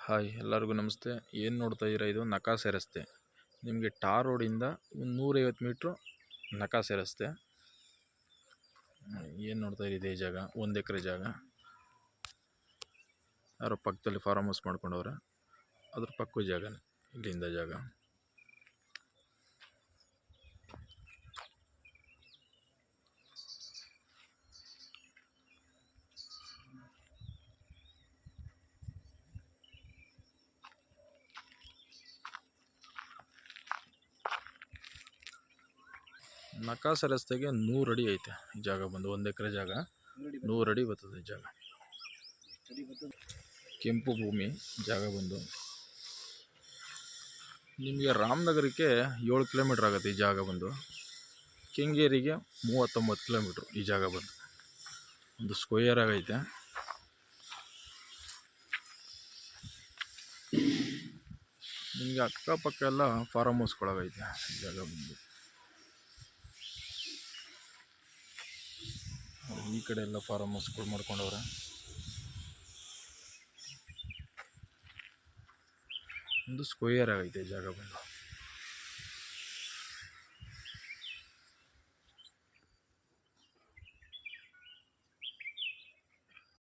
Hi ಎಲ್ಲರಿಗೂ ನಮಸ್ತೆ. ಏನು ನೋಡ್ತಾ ಇದ್ದೀರಾ, ಇದು ನಕಾಸೆ ರಸ್ತೆ. ನಿಮಗೆ ಟಾರ್ ರೋಡಿಂದ ಒಂದು 150 ಮೀಟ್ರು ನಕಾಸೆ ರಸ್ತೆ. ಏನು ನೋಡ್ತಾ ಇದ್ದೀರಿ, ಇದೇ ಜಾಗ 1 ಎಕರೆ ಜಾಗ. ಯಾರೋ ಪಕ್ಕದಲ್ಲಿ ಫಾರ್ಮ್ ಹೌಸ್ ಮಾಡ್ಕೊಂಡವ್ರೆ, ಅದ್ರ ಪಕ್ಕದ ಜಾಗನೇ ಇಲ್ಲಿಂದ ಜಾಗ. ನಕಾಸೆ ರಸ್ತೆಗೆ 100 ಅಡಿ ಐತೆ ಈ ಜಾಗ ಬಂದು. 1 ಎಕರೆ ಜಾಗ 100 ಅಡಿ ಬರ್ತದೆ ಜಾಗ. ಕೆಂಪು ಭೂಮಿ ಜಾಗ ಬಂದು. ನಿಮಗೆ ರಾಮನಗರಕ್ಕೆ 7 ಕಿಲೋಮೀಟ್ರ್ ಆಗುತ್ತೆ ಈ ಜಾಗ ಬಂದು. ಕೆಂಗೇರಿಗೆ 39 ಕಿಲೋಮೀಟ್ರು ಈ ಜಾಗ ಬಂದು. ಒಂದು ಸ್ಕ್ವೇರ್ ಆಗೈತೆ. ನಿಮಗೆ ಅಕ್ಕಪಕ್ಕ ಎಲ್ಲ ಫಾರಮ್ ಹೌಸ್ಗಳಾಗೈತೆ ಈ ಜಾಗ ಬಂದು. ಈ ಕಡೆ ಎಲ್ಲ ಫಾರಮ್ ಹೌಸ್ಗಳು ಮಾಡ್ಕೊಂಡವ್ರೆ. ಒಂದು ಸ್ಕ್ವೇರ್ ಆಗೈತೆ ಜಾಗ ಬಂದು.